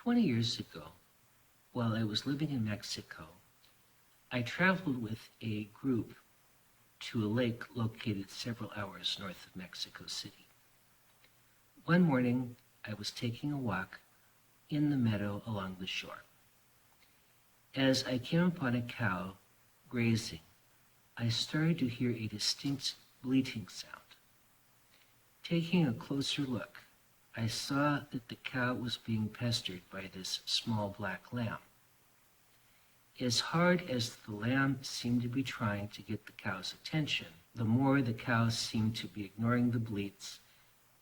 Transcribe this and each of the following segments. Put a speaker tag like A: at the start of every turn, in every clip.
A: 20 years ago, while I was living in Mexico, I traveled with a group to a lake located several hours north of Mexico City. One morning, I was taking a walk in the meadow along the shore. As I came upon a cow grazing, I started to hear a distinct bleating sound. Taking a closer look, I saw that the cow was being pestered by this small black lamb. As hard as the lamb seemed to be trying to get the cow's attention, the more the cow seemed to be ignoring the bleats,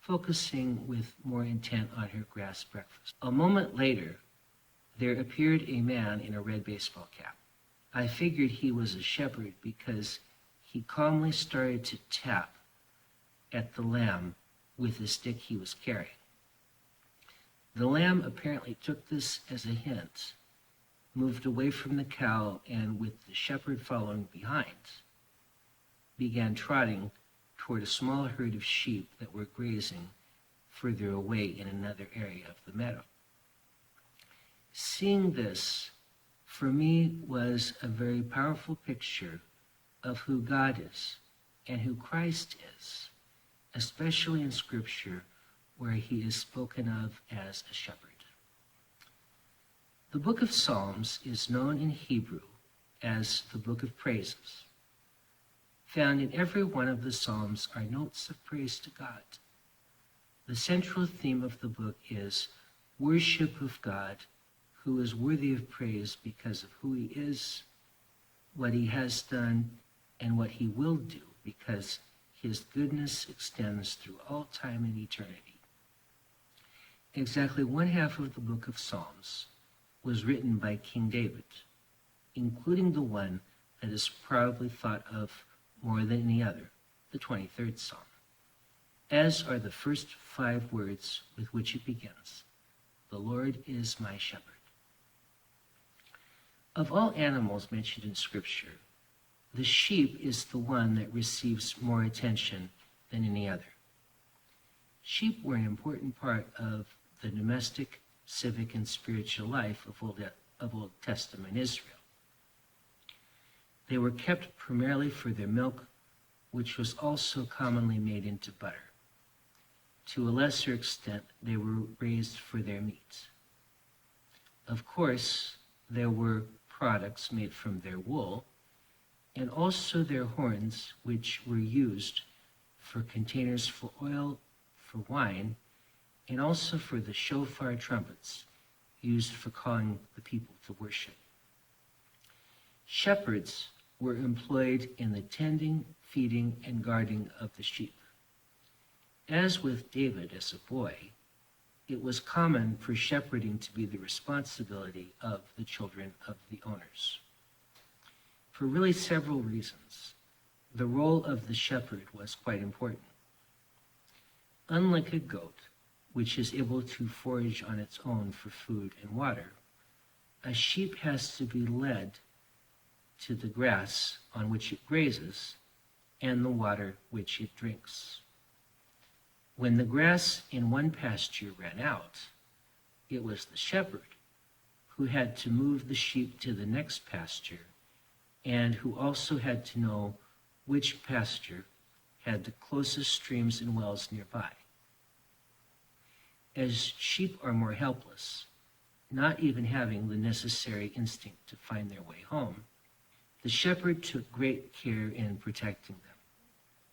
A: focusing with more intent on her grass breakfast. A moment later, there appeared a man in a red baseball cap. I figured he was a shepherd because he calmly started to tap at the lamb with the stick he was carrying. The lamb apparently took this as a hint, moved away from the cow, and with the shepherd following behind, began trotting toward a small herd of sheep that were grazing further away in another area of the meadow. Seeing this, for me, was a very powerful picture of who God is and who Christ is, especially in Scripture where he is spoken of as a shepherd. The book of Psalms is known in Hebrew as the book of praises. Found in every one of the Psalms are notes of praise to God. The central theme of the book is worship of God, who is worthy of praise because of who he is, what he has done, and what he will do, because his goodness extends through all time and eternity. Exactly one half of the book of Psalms was written by King David, including the one that is probably thought of more than any other, the 23rd Psalm, as are the first 5 words with which it begins: "The Lord is my shepherd." Of all animals mentioned in Scripture, the sheep is the one that receives more attention than any other. Sheep were an important part of the domestic, civic, and spiritual life of Old Testament Israel. They were kept primarily for their milk, which was also commonly made into butter. To a lesser extent, they were raised for their meat. Of course, there were products made from their wool, and also their horns, which were used for containers for oil, for wine, and also for the shofar trumpets used for calling the people to worship. Shepherds were employed in the tending, feeding, and guarding of the sheep. As with David as a boy, it was common for shepherding to be the responsibility of the children of the owners. For really several reasons, the role of the shepherd was quite important. Unlike a goat, which is able to forage on its own for food and water, a sheep has to be led to the grass on which it grazes and the water which it drinks. When the grass in one pasture ran out, it was the shepherd who had to move the sheep to the next pasture, and who also had to know which pasture had the closest streams and wells nearby. As sheep are more helpless, not even having the necessary instinct to find their way home, the shepherd took great care in protecting them.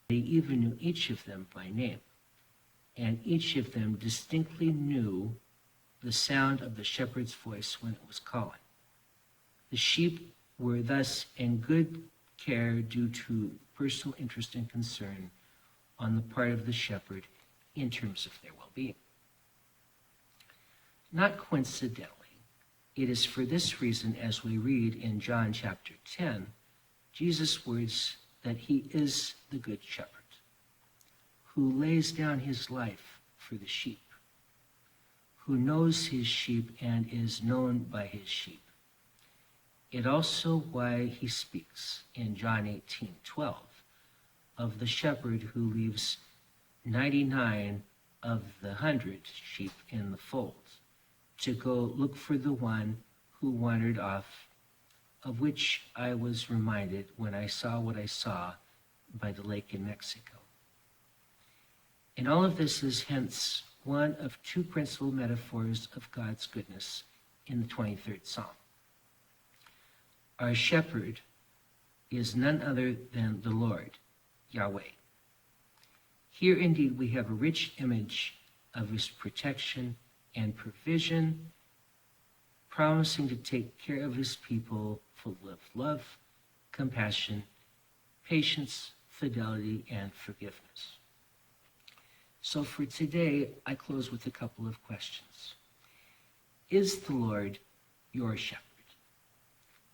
A: They even knew each of them by name, and each of them distinctly knew the sound of the shepherd's voice when it was calling. The sheep were thus in good care due to personal interest and concern on the part of the shepherd in terms of their well-being. Not coincidentally, it is for this reason, as we read in John chapter 10, Jesus' words that he is the good shepherd, who lays down his life for the sheep, who knows his sheep and is known by his sheep. It also why he speaks in John 18:12 of the shepherd who leaves 99 of the 100 sheep in the fold to go look for the one who wandered off, of which I was reminded when I saw what I saw by the lake in Mexico. And all of this is hence one of two principal metaphors of God's goodness in the 23rd Psalm. Our shepherd is none other than the Lord, Yahweh. Here indeed we have a rich image of his protection and provision, promising to take care of his people full of love, compassion, patience, fidelity, and forgiveness. So for today, I close with a couple of questions. Is the Lord your shepherd?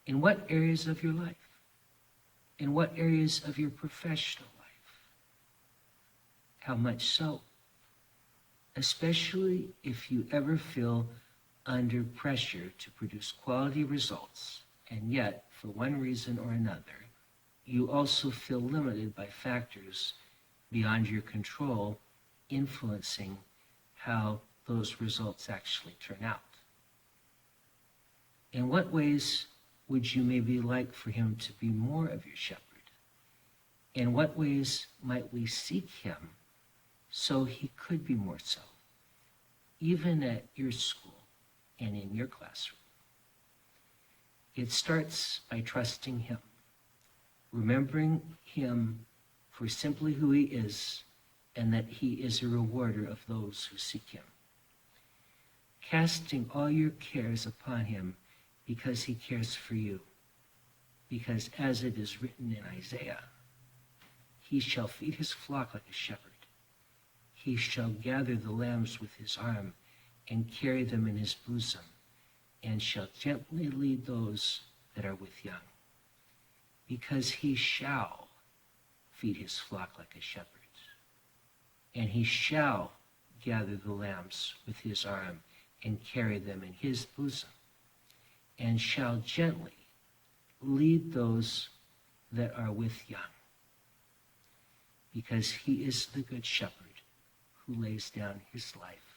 A: In what areas of your life? In what areas of your professional life? How much so? Especially if you ever feel under pressure to produce quality results, and yet, for one reason or another, you also feel limited by factors beyond your control, influencing how those results actually turn out. In what ways would you maybe like for him to be more of your shepherd? In what ways might we seek him so he could be more so, even at your school and in your classroom? It starts by trusting him, remembering him for simply who he is, and that he is a rewarder of those who seek him. Casting all your cares upon him because he cares for you. Because as it is written in Isaiah, he shall feed his flock like a shepherd. He shall gather the lambs with his arm and carry them in his bosom, and shall gently lead those that are with young. Because he shall feed his flock like a shepherd, and he shall gather the lambs with his arm and carry them in his bosom, and shall gently lead those that are with young. Because he is the good shepherd who lays down his life